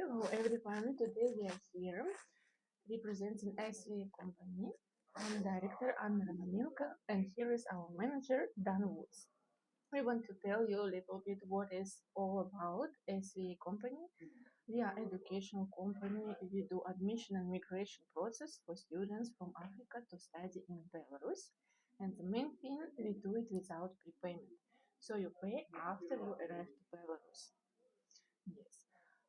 Hello everyone, today we are here representing SVA company. I'm director Anna Romanenko and here is our manager Dan Woods. We want to tell you a little bit what is all about SVA company. We are educational company. We do admission and migration process for students from Africa to study in Belarus. And the main thing, we do it without prepayment. So you pay after you arrive to Belarus. Yes.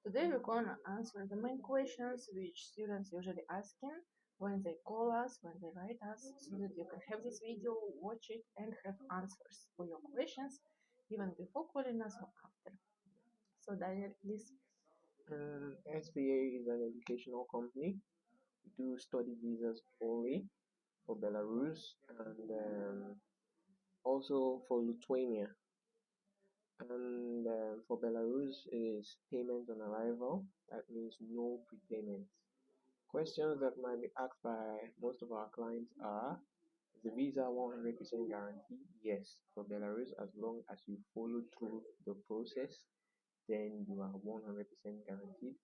Today we're gonna answer the main questions which students usually asking when they call us, when they write us, so that you can have this video, watch it, and have answers for your questions even before calling us or after. So Daniel, please. SBA is an educational company. We do study visas only for Belarus and also for Lithuania. And for Belarus, it is payment on arrival. That means no prepayment. Questions that might be asked by most of our clients are: is the visa 100% guaranteed? Yes, for Belarus, as long as you follow through the process, then you are 100% guaranteed.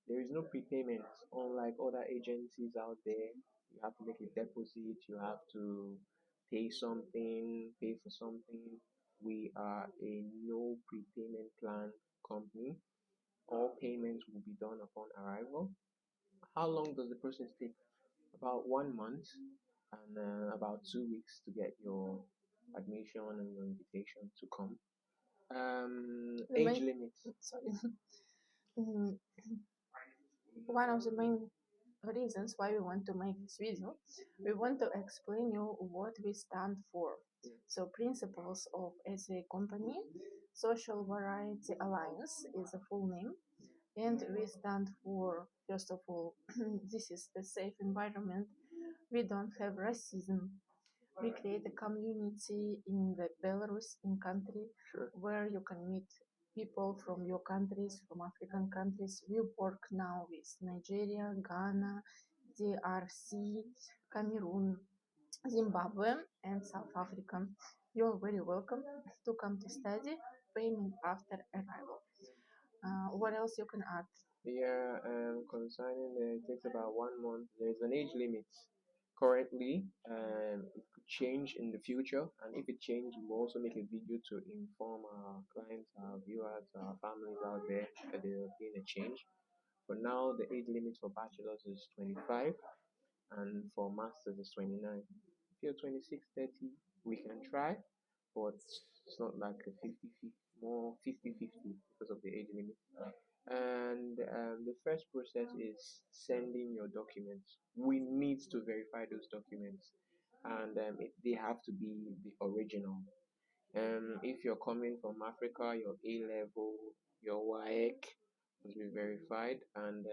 There is no prepayment, unlike other agencies out there. You have to make a deposit, you have to pay something, pay for something. We are a no prepayment plan company. All payments will be done upon arrival. How long does the process take? About 1 month and about 2 weeks to get your admission and your invitation to come. Age limit. Sorry. Mm, One of the main reasons why we want to make this video, we want to explain you what we stand for. So principles of SA company, Social Variety Alliance is the full name, and we stand for, first of all, this is a safe environment. We don't have racism. We create a community in the Belarus in country where you can meet people from your countries, from African countries. We work now with Nigeria, Ghana, DRC, Cameroon, Zimbabwe, and South Africa. You're very welcome to come to study. Payment after arrival. What else you can add? Yeah, concerning it takes about 1 month. There is an age limit. Currently, it could change in the future, and if it changes, we'll also make a video to inform our clients, our viewers, our families out there that there has been a change. For now, the age limit for bachelors is 25, and for masters is 29. If you're 26, 30, we can try, but it's not like a 50-50, more 50-50 because of the age limit. And the first process is sending your documents. We need to verify those documents, and they have to be the original. If you're coming from Africa, your A level, your WAEC must be verified, and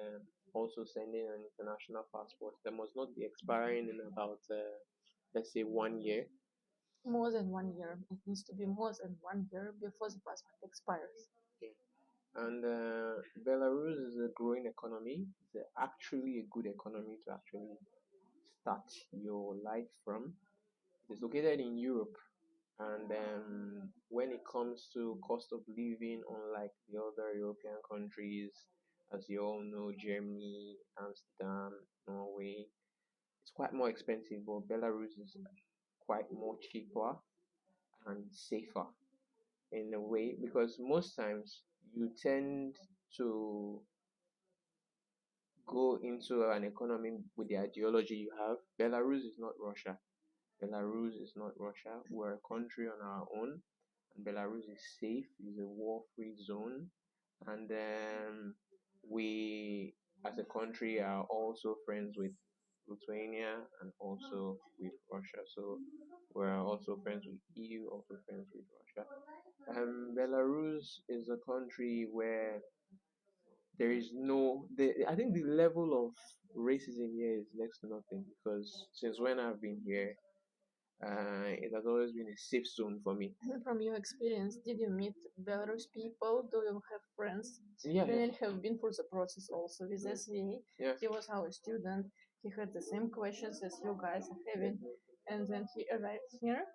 also sending an international passport that must not be expiring in about let's say 1 year. More than 1 year. It needs to be more than 1 year before the passport expires. Yeah. And Belarus is a growing economy. It's actually a good economy to actually start your life from. It is located in Europe, and when it comes to cost of living, unlike the other European countries, as you all know, Germany, Amsterdam, Norway, it's quite more expensive, but Belarus is quite more cheaper and safer in a way, because most times you tend to go into an economy with the ideology you have. Belarus is not Russia. Belarus is not Russia. We're a country on our own, and Belarus is safe. It's a war-free zone, and we, as a country, are also friends with Lithuania and also with Russia. So we're also friends with EU, also friends with Russia. Belarus is a country where there is no I think the level of racism here is next to nothing, because since when I've been here, it has always been a safe zone for me. From your experience, did you meet Belarus people? Do you have friends? Yeah, Daniel have been through the process also with SVA. yeah. He was our student. He had the same questions as you guys are having. And then he arrived here.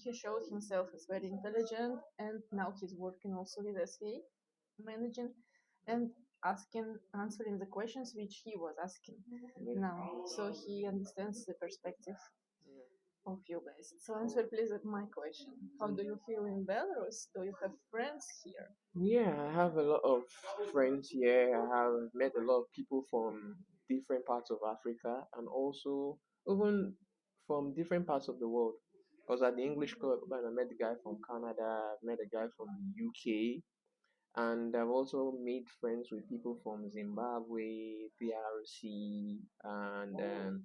He showed himself as very intelligent, and now he's working also with SVA, managing. And asking, answering the questions which he was asking now. So he understands the perspective of you guys. So answer please my question. How do you feel in Belarus? Do you have friends here? Yeah, I have a lot of friends here. I have met a lot of people from different parts of Africa and also even from different parts of the world. I was at the English club and I met a guy from Canada, I've met a guy from the UK, and I've also made friends with people from Zimbabwe, DRC, and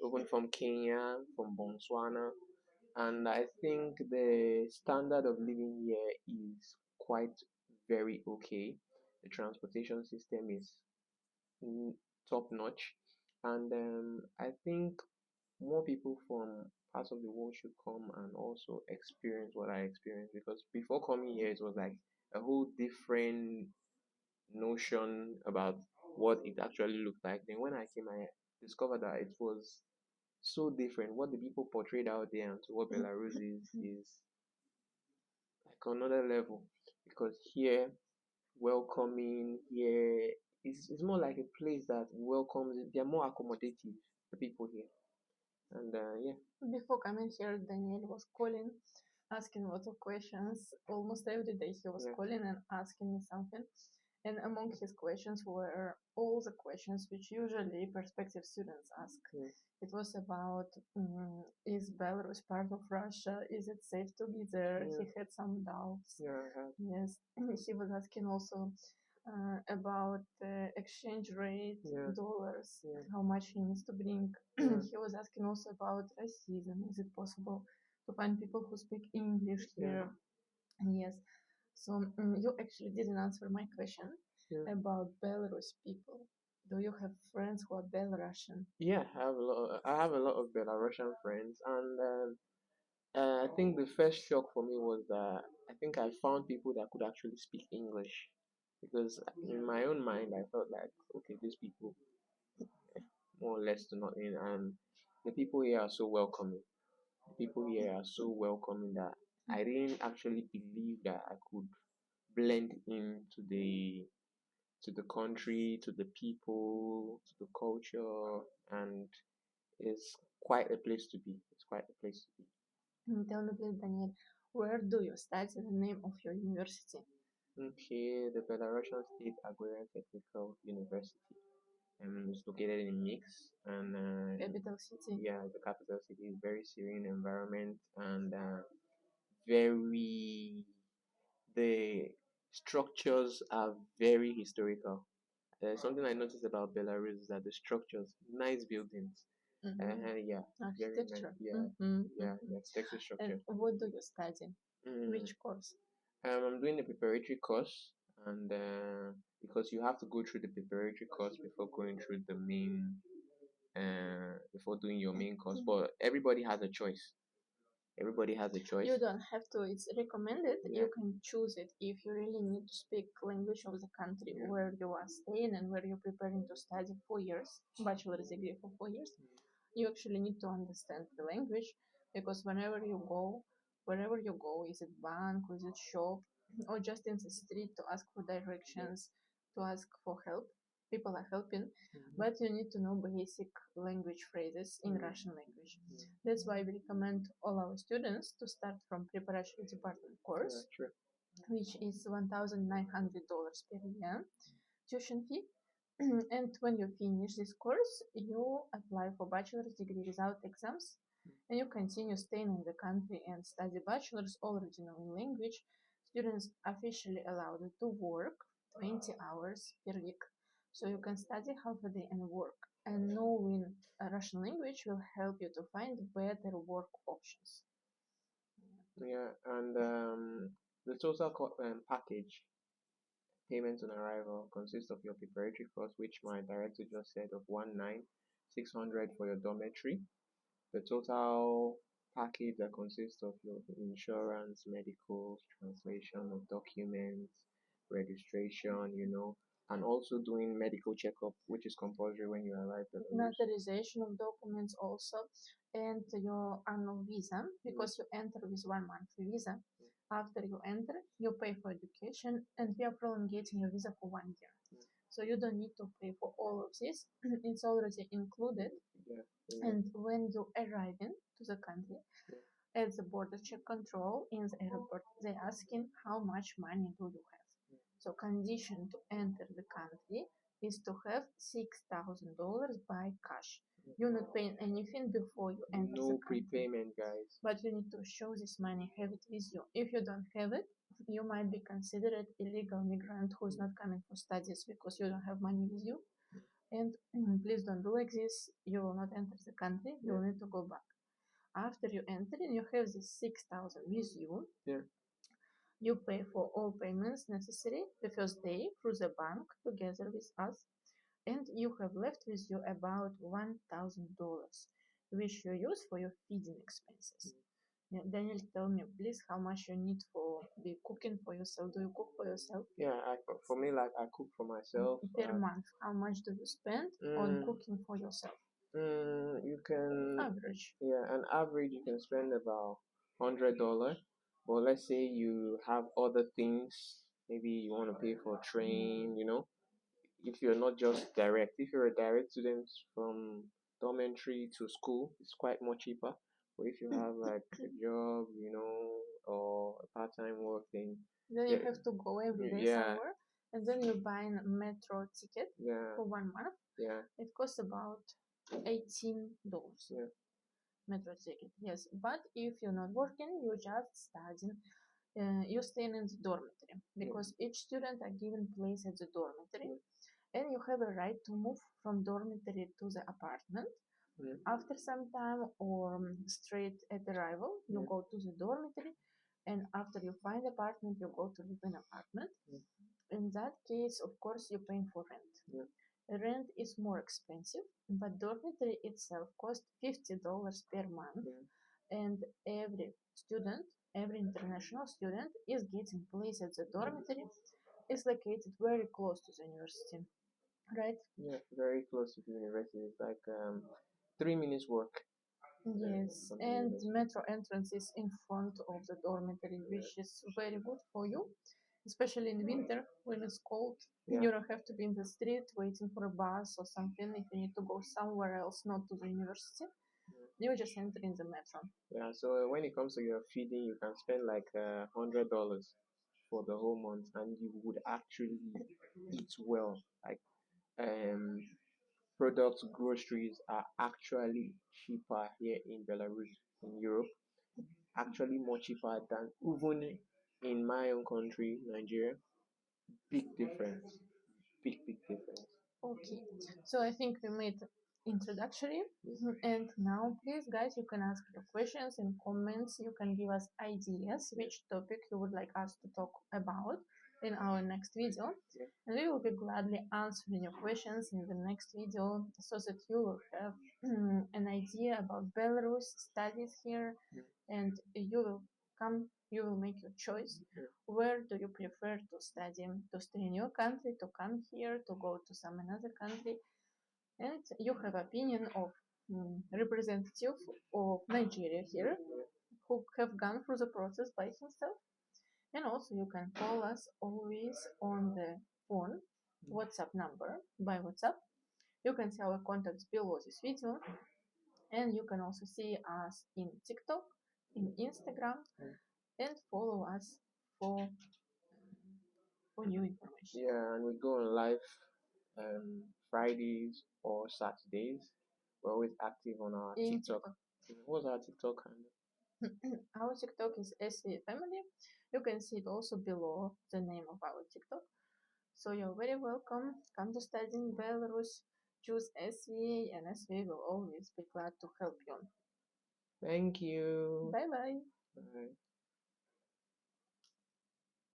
even from Kenya, from Botswana. And I think the standard of living here is quite very okay. The transportation system is mm, top notch, and I think more people from parts of the world should come and also experience what I experienced, because before coming here, it was like a whole different notion about what it actually looked like. Then when I came, I discovered that it was so different. What the people portrayed out there and to what Belarus is like another level. Because here, welcoming here is more like a place that welcomes. They're more accommodative. The people here, and yeah, Before coming here, Daniel was calling, asking lots of questions. Almost every day he was yeah, calling and asking me something. And among his questions were all the questions which usually prospective students ask. yeah, It was about is Belarus part of Russia? Is it safe to be there? yeah, He had some doubts. yeah, I have, Yes, he was asking also about exchange rate, yeah, dollars, yeah, how much he needs to bring. yeah, He was asking also about racism. Is it possible to find people who speak English yeah, here? Yes. So you actually didn't answer my question yeah. about Belarus people. Do you have friends who are Belarusian? Yeah, I have a lot of Belarusian friends, and I think the first shock for me was that I think I found people that could actually speak English, because in my own mind I felt like, okay, these people more or less do not in, and the people here are so welcoming. The people here are so welcoming that I didn't actually believe that I could blend into the country, to the people, to the culture, and it's quite a place to be. It's quite a place to be. Tell me please, Daniel, where do you study? The name of your university? Okay, the Belarusian State Agrarian Technical University. It's located in Minsk, and Capital city. yeah, the capital city is very serene environment and very the structures are very historical. Something I noticed about Belarus is that the structures, nice buildings, yeah, very nice, Architecture. yeah, yeah, the architecture And structure. what do you study? Mm. Which course? I'm doing the preparatory course, and because you have to go through the preparatory course before going through the main, before doing your main course. But everybody has a choice. Everybody has a choice. You don't have to. It's recommended. Yeah, You can choose it if you really need to speak language of the country yeah, where you are staying and where you're preparing to study 4 years, bachelor's degree for 4 years. You actually need to understand the language because wherever you go, is it bank, is it shop, or just in the street to ask for directions, to ask for help. People are helping, mhm, but you need to know basic language phrases in Russian language. That's why we recommend all our students to start from preparatory department yeah, course, true. which is $1,900 per year tuition fee. And when you finish this course, you apply for bachelor's degree without exams, and you continue staying in the country and study bachelor's already knowing language. Students officially allowed to work 20 hours per week, so you can study half a day and work. And knowing a Russian language will help you to find better work options. Yeah, and the total package payment on arrival consists of your preparatory course, which my director just said, of 19,600 for your dormitory. The total package that consists of your insurance, medicals, translation of documents, registration, and also doing medical checkup, which is compulsory when you arrive at Belarus. Notarization of documents also, and your annual visa, because you enter with 1 month visa. After you enter, you pay for education, and we are prolongating your visa for 1 year. So you don't need to pay for all of this. It's already included. Yeah. And when you arrive in to the country, at the border check control in the airport, they asking how much money do you have. So condition to enter the country is to have $6,000 by cash. You're not paying anything before you enter No the country. prepayment, guys. But you need to show this money, have it with you. If you don't have it, you might be considered illegal migrant who is not coming for studies because you don't have money with you. And please don't do like this. You will not enter the country. You will need to go back. After you enter and you have this 6,000 with you, Yeah. you pay for all payments necessary the first day through the bank together with us, and you have left with you about $1,000, which you use for your feeding expenses. Yeah, Daniel, tell me please how much you need for the cooking for yourself. Do you cook for yourself? Yeah, for me, like I cook for myself. Per month, how much do you spend on cooking for yourself? You can, Average. yeah, an average you can spend about $100. But let's say you have other things, maybe you want to pay for train, if you're not just direct, if you're a direct student from dormitory to school, it's quite more cheaper. But if you have like a job, or a part-time work thing, Then you have to go every day yeah, somewhere, and then you buy a metro ticket yeah, for 1 month. yeah, It costs about $18. yeah, Metro ticket, yes. But if you're not working, you just studying. You stay in the dormitory because each student are given place at the dormitory, and you have a right to move from dormitory to the apartment. After some time or straight at arrival, you go to the dormitory, and after you find apartment, you go to live in apartment. In that case, of course, you're paying for rent. Rent is more expensive, but dormitory itself costs $50 per month, and every student, every international student is getting place at the dormitory. Is located very close to the university, right? Yeah, very close to the university. It's like 3 minutes walk. Yes, and metro entrance is in front of the dormitory, which is very good for you, especially in winter when it's cold. Yeah. You don't have to be in the street waiting for a bus or something. If you need to go somewhere else, not to the university, you just enter in the metro. Yeah, so when it comes to your feeding, you can spend like $100 for the whole month, and you would actually eat well. Like products, groceries are actually cheaper here in Belarus, in Europe. Actually, more cheaper than even in my own country, Nigeria. Big difference. Big difference. Okay, so I think we made introductory, and now please guys, you can ask your questions in comments. You can give us ideas which topic you would like us to talk about in our next video, and we will be gladly answering your questions in the next video so that you will have an idea about Belarus studies here, and you will make your choice. Where do you prefer to study? To stay in your country, to come here, to go to some another country? And you have opinion of representative of Nigeria here who have gone through the process by himself. And also you can call us always on the phone, WhatsApp number by WhatsApp. You can see our contacts below this video, and you can also see us in TikTok, in Instagram, and follow us for new information. Yeah, and we go on live Fridays or Saturdays. We're always active on our In TikTok. What's our TikTok handle? Our TikTok is SV Family. You can see it also below the name of our TikTok. So you're very welcome. Come to study in Belarus. Choose SV, and SV will always be glad to help you. Thank you. Bye bye. Bye.